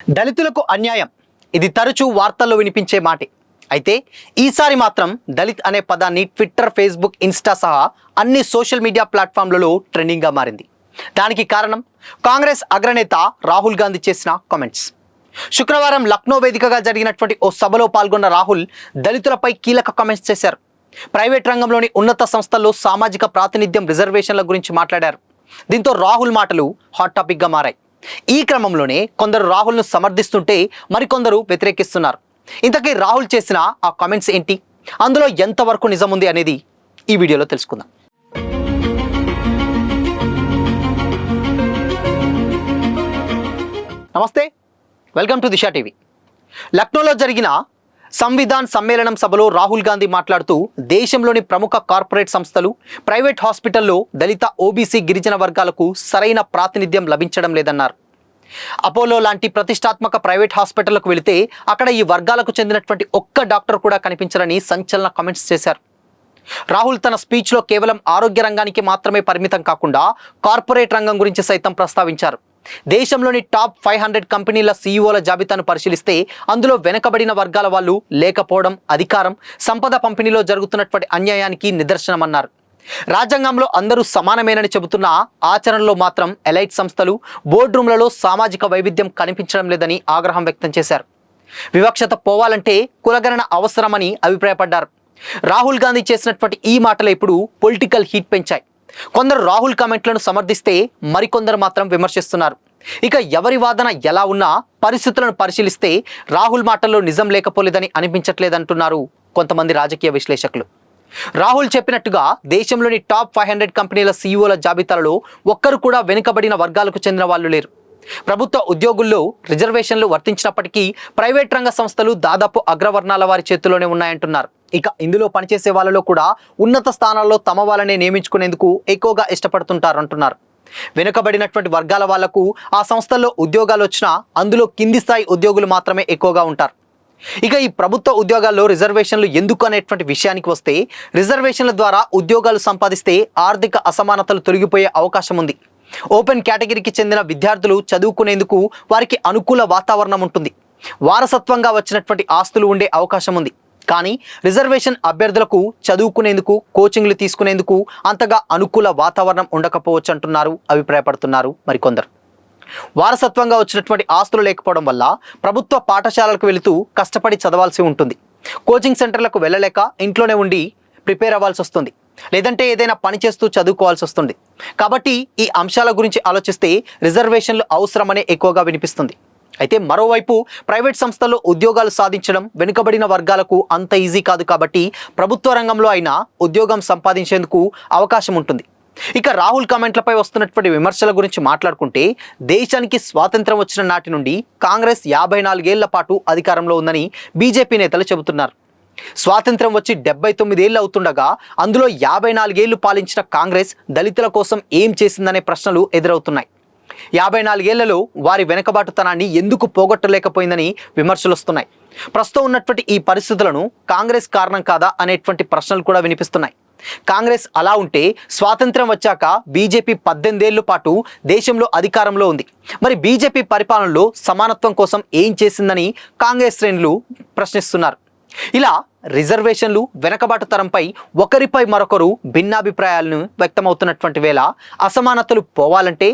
దళితులకు అన్యాయం ఇది తరచూ వార్తల్లో వినిపించే మాటే. అయితే ఈసారి మాత్రం దళిత్ అనే పదాన్ని ట్విట్టర్, ఫేస్బుక్, ఇన్స్టా సహా అన్ని సోషల్ మీడియా ప్లాట్ఫామ్లలో ట్రెండింగ్గా మారింది. దానికి కారణం కాంగ్రెస్ అగ్రనేత రాహుల్ గాంధీ చేసిన కామెంట్స్. శుక్రవారం లక్నో వేదికగా జరిగినటువంటి ఓ సభలో పాల్గొన్న రాహుల్ దళితులపై కీలక కామెంట్స్ చేశారు. ప్రైవేట్ రంగంలోని ఉన్నత సంస్థల్లో సామాజిక ప్రాతినిధ్యం, రిజర్వేషన్ల గురించి మాట్లాడారు. దీంతో రాహుల్ మాటలు హాట్ టాపిక్గా మారాయి. ఈ క్రమంలోనే కొందరు రాహుల్ను సమర్థిస్తుంటే మరికొందరు వ్యతిరేకిస్తున్నారు. ఇంతకీ రాహుల్ చేసిన ఆ కామెంట్స్ ఏంటి, అందులో ఎంతవరకు నిజం ఉంది అనేది ఈ వీడియోలో తెలుసుకుందాం. నమస్తే, వెల్కమ్ టు దిశా టీవీ. లక్నోలో జరిగిన సంవిధాన్ సమ్మేళనం సభలో రాహుల్ గాంధీ మాట్లాడుతూ దేశంలోని ప్రముఖ కార్పొరేట్ సంస్థలు, ప్రైవేట్ హాస్పిటల్లో దళిత, ఓబీసీ, గిరిజన వర్గాలకు సరైన ప్రాతినిధ్యం లభించడం లేదన్నారు. అపోలో లాంటి ప్రతిష్టాత్మక ప్రైవేట్ హాస్పిటల్కు వెళితే అక్కడ ఈ వర్గాలకు చెందినటువంటి ఒక్క డాక్టర్ కూడా కనిపించరని సంచలన కామెంట్స్ చేశారు. రాహుల్ తన స్పీచ్లో కేవలం ఆరోగ్య రంగానికి మాత్రమే పరిమితం కాకుండా కార్పొరేట్ రంగం గురించి సైతం ప్రస్తావించారు. దేశంలోని టాప్ 500 కంపెనీల సీఈఓల జాబితాను పరిశీలిస్తే అందులో వెనుకబడిన వర్గాల వాళ్ళు లేకపోవడం అధికారం, సంపద పంపిణీలో జరుగుతున్నటువంటి అన్యాయానికి నిదర్శనమన్నారు. రాజ్యాంగంలో అందరూ సమానమేనని చెబుతున్న ఆచరణలో మాత్రం ఎలైట్ సంస్థలు, బోర్డు రూమ్లలో సామాజిక వైవిధ్యం కనిపించడం లేదని ఆగ్రహం వ్యక్తం చేశారు. వివక్షత పోవాలంటే కులగణన అవసరమని అభిప్రాయపడ్డారు. రాహుల్ గాంధీ చేసినటువంటి ఈ మాటలు ఇప్పుడు పొలిటికల్ హీట్ పెంచాయి. కొందరు రాహుల్ కామెంట్లను సమర్థిస్తే మరికొందరు మాత్రం విమర్శిస్తున్నారు. ఇక ఎవరి వాదన ఎలా ఉన్నా పరిస్థితులను పరిశీలిస్తే రాహుల్ మాటల్లో నిజం లేకపోలేదని అనిపించట్లేదంటున్నారు కొంతమంది రాజకీయ విశ్లేషకులు. రాహుల్ చెప్పినట్టుగా దేశంలోని టాప్ 500 కంపెనీల సీఈఓల జాబితాలో ఒక్కరు కూడా వెనుకబడిన వర్గాలకు చెందిన వాళ్ళు లేరు. ప్రభుత్వ ఉద్యోగుల్లో రిజర్వేషన్లు వర్తించినప్పటికీ ప్రైవేట్ రంగ సంస్థలు దాదాపు అగ్రవర్ణాల వారి చేతిలోనే ఉన్నాయంటున్నారు. ఇక ఇందులో పనిచేసే వాళ్ళలో కూడా ఉన్నత స్థానాల్లో తమ వాళ్ళనే నియమించుకునేందుకు ఎక్కువగా ఇష్టపడుతుంటారు అంటున్నారు. వెనుకబడినటువంటి వర్గాల వాళ్లకు ఆ సంస్థల్లో ఉద్యోగాలు వచ్చినా అందులో కింది స్థాయి ఉద్యోగులు మాత్రమే ఎక్కువగా ఉంటారు. ఇక ఈ ప్రభుత్వ ఉద్యోగాల్లో రిజర్వేషన్లు ఎందుకు అనేటువంటి విషయానికి వస్తే, రిజర్వేషన్ల ద్వారా ఉద్యోగాలు సంపాదిస్తే ఆర్థిక అసమానతలు తొలగిపోయే అవకాశం ఉంది. ఓపెన్ కేటగిరీకి చెందిన విద్యార్థులు చదువుకునేందుకు వారికి అనుకూల వాతావరణం ఉంటుంది. వారసత్వంగా వచ్చినటువంటి ఆస్తులు ఉండే అవకాశం ఉంది. కానీ రిజర్వేషన్ అభ్యర్థులకు చదువుకునేందుకు, కోచింగ్లు తీసుకునేందుకు అంతగా అనుకూల వాతావరణం ఉండకపోవచ్చు అంటున్నారు, అభిప్రాయపడుతున్నారు మరికొందరు. వారసత్వంగా వచ్చినటువంటి ఆస్తులు లేకపోవడం వల్ల ప్రభుత్వ పాఠశాలలకు వెళుతూ కష్టపడి చదవాల్సి ఉంటుంది. కోచింగ్ సెంటర్లకు వెళ్ళలేక ఇంట్లోనే ఉండి ప్రిపేర్ అవ్వాల్సి వస్తుంది, లేదంటే ఏదైనా పని చేస్తూ చదువుకోవాల్సి వస్తుంది. కాబట్టి ఈ అంశాల గురించి ఆలోచిస్తే రిజర్వేషన్లు అవసరమనే ఎక్కువగా వినిపిస్తుంది. అయితే మరోవైపు ప్రైవేట్ సంస్థల్లో ఉద్యోగాలు సాధించడం వెనుకబడిన వర్గాలకు అంత ఈజీ కాదు. కాబట్టి ప్రభుత్వ రంగంలో అయినా ఉద్యోగం సంపాదించేందుకు అవకాశం ఉంటుంది. ఇక రాహుల్ కామెంట్లపై వస్తున్నటువంటి విమర్శల గురించి మాట్లాడుకుంటే, దేశానికి స్వాతంత్రం వచ్చిన నాటి నుండి కాంగ్రెస్ 54 ఏళ్ల పాటు అధికారంలో ఉందని బీజేపీ నేతలు చెబుతున్నారు. స్వాతంత్రం వచ్చి 79 ఏళ్ళు అవుతుండగా అందులో 54 ఏళ్లు పాలించిన కాంగ్రెస్ దళితుల కోసం ఏం చేసిందనే ప్రశ్నలు ఎదురవుతున్నాయి. 54 ఏళ్లలో వారి వెనుకబాటుతనాన్ని ఎందుకు పోగొట్టలేకపోయిందని విమర్శలు వస్తున్నాయి. ప్రస్తుతం ఉన్నటువంటి ఈ పరిస్థితులను కాంగ్రెస్ కారణం కాదా అనేటువంటి ప్రశ్నలు కూడా వినిపిస్తున్నాయి. కాంగ్రెస్ అలా ఉంటే స్వాతంత్రం వచ్చాక బీజేపీ 18 ఏళ్ల పాటు దేశంలో అధికారంలో ఉంది. మరి బీజేపీ పరిపాలనలో సమానత్వం కోసం ఏం చేసిందని కాంగ్రెస్ శ్రేణులు ప్రశ్నిస్తున్నారు. ఇలా రిజర్వేషన్లు, వెనకబాటు తరంపై ఒకరిపై మరొకరు భిన్నాభిప్రాయాలను వ్యక్తమవుతున్నటువంటి వేళ అసమానతలు పోవాలంటే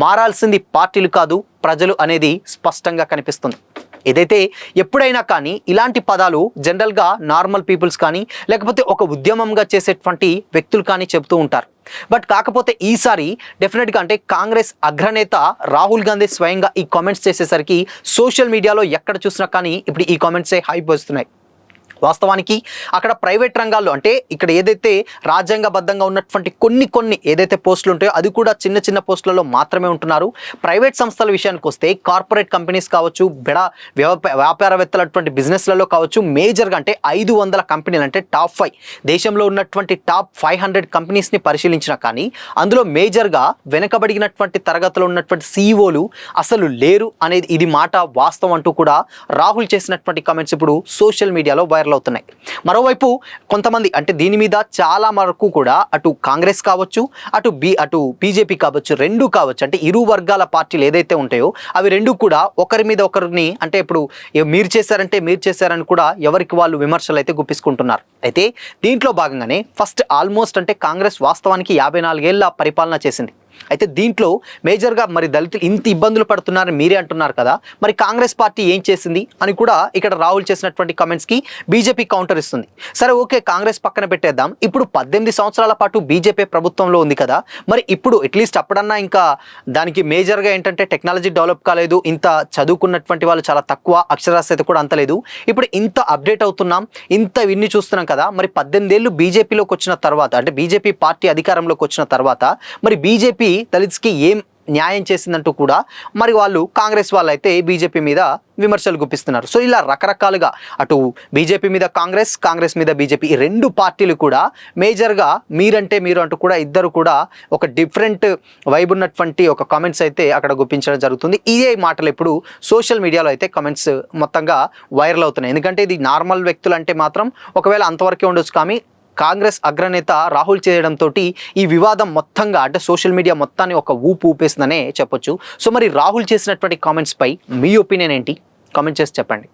మారాల్సింది పార్టీలు కాదు, ప్రజలు అనేది స్పష్టంగా కనిపిస్తుంది. ఏదైతే ఎప్పుడైనా కానీ ఇలాంటి పదాలు జనరల్గా నార్మల్ పీపుల్స్ కానీ లేకపోతే ఒక ఉద్యమంగా చేసేటువంటి వ్యక్తులు కానీ చెబుతూ ఉంటారు. బట్ కాకపోతే ఈసారి డెఫినెట్గా అంటే కాంగ్రెస్ అగ్రనేత రాహుల్ గాంధీ స్వయంగా ఈ కామెంట్స్ చేసేసరికి సోషల్ మీడియాలో ఎక్కడ చూసినా కానీ ఇప్పుడు ఈ కామెంట్సే హైప్ వస్తున్నాయి. వాస్తవానికి అక్కడ ప్రైవేట్ రంగాల్లో అంటే ఇక్కడ ఏదైతే రాజ్యాంగబద్ధంగా ఉన్నటువంటి కొన్ని ఏదైతే పోస్టులు ఉంటాయో అది కూడా చిన్న చిన్న పోస్టులలో మాత్రమే ఉంటున్నారు. ప్రైవేట్ సంస్థల విషయానికి వస్తే కార్పొరేట్ కంపెనీస్ కావచ్చు, వ్యాపారవేత్తలటువంటి బిజినెస్లలో కావచ్చు, మేజర్గా అంటే 500 కంపెనీలు అంటే టాప్ 5 దేశంలో ఉన్నటువంటి టాప్ 500 కంపెనీస్ని పరిశీలించినా కానీ అందులో మేజర్గా వెనకబడినటువంటి తరగతిలో ఉన్నటువంటి సీఈఓలు అసలు లేరు అనేది ఇది మాట వాస్తవం అంటూ కూడా రాహుల్ చేసినటువంటి కామెంట్స్ ఇప్పుడు సోషల్ మీడియాలో వైరల్ వైరల్ అవుతున్నాయి. మరోవైపు కొంతమంది అంటే దీని మీద చాలా వరకు కూడా అటు కాంగ్రెస్ కావచ్చు, అటు బీజేపీ కావచ్చు, రెండు కావచ్చు, అంటే ఇరు వర్గాల పార్టీలు ఏదైతే ఉంటాయో అవి రెండు కూడా ఒకరి మీద ఒకరిని అంటే ఇప్పుడు మీరు చేశారని కూడా ఎవరికి వాళ్ళు విమర్శలు అయితే గుప్పించుకుంటున్నారు. అయితే దీంట్లో భాగంగానే ఫస్ట్ ఆల్మోస్ట్ అంటే కాంగ్రెస్ వాస్తవానికి 54 ఏళ్ల పరిపాలన చేసింది. అయితే దీంట్లో మేజర్గా మరి దళితులు ఇంత ఇబ్బందులు పడుతున్నారని మీరే అంటున్నారు కదా, మరి కాంగ్రెస్ పార్టీ ఏం చేసింది అని కూడా ఇక్కడ రాహుల్ చేసినటువంటి కమెంట్స్కి బీజేపీ కౌంటర్ ఇస్తుంది. సరే ఓకే, కాంగ్రెస్ పక్కన పెట్టేద్దాం. ఇప్పుడు 18 సంవత్సరాల పాటు బీజేపీ ప్రభుత్వంలో ఉంది కదా, మరి ఇప్పుడు అట్లీస్ట్ అప్పుడన్నా ఇంకా దానికి మేజర్గా ఏంటంటే టెక్నాలజీ డెవలప్ కాలేదు, ఇంత చదువుకున్నటువంటి వాళ్ళు చాలా తక్కువ, అక్షరాస్యత కూడా అంత లేదు. ఇప్పుడు ఇంత అప్డేట్ అవుతున్నాం, ఇంత విన్ని చూస్తున్నాం కదా, మరి 18 ఏళ్ళు బీజేపీలోకి వచ్చిన తర్వాత అంటే బీజేపీ పార్టీ అధికారంలోకి వచ్చిన తర్వాత మరి బీజేపీ దళిత్స్కి ఏం న్యాయం చేసిందంటూ కూడా మరి వాళ్ళు కాంగ్రెస్ వాళ్ళు అయితే బీజేపీ మీద విమర్శలు గుప్పిస్తున్నారు. సో ఇలా రకరకాలుగా అటు బీజేపీ మీద కాంగ్రెస్ మీద బీజేపీ, ఈ రెండు పార్టీలు కూడా మేజర్గా మీరంటే మీరు అంటూ కూడా ఇద్దరు కూడా ఒక డిఫరెంట్ వైబ్ ఉన్నటువంటి ఒక కామెంట్స్ అయితే అక్కడ గుప్పించడం జరుగుతుంది. ఇదే మాటలు ఇప్పుడు సోషల్ మీడియాలో అయితే కామెంట్స్ మొత్తంగా వైరల్ అవుతున్నాయి. ఎందుకంటే ఇది నార్మల్ వ్యక్తులు అంటే మాత్రం ఒకవేళ అంతవరకే ఉండొచ్చు, కానీ కాంగ్రెస్ అగ్రనేత రాహుల్ చేయడంతో ఈ వివాదం మొత్తంగా అంటే సోషల్ మీడియా మొత్తాన్ని ఒక ఊపేసిందనే చెప్పొచ్చు. సో మరి రాహుల్ చేసినటువంటి కామెంట్స్పై మీ ఒపీనియన్ ఏంటి? కామెంట్ చేసి చెప్పండి.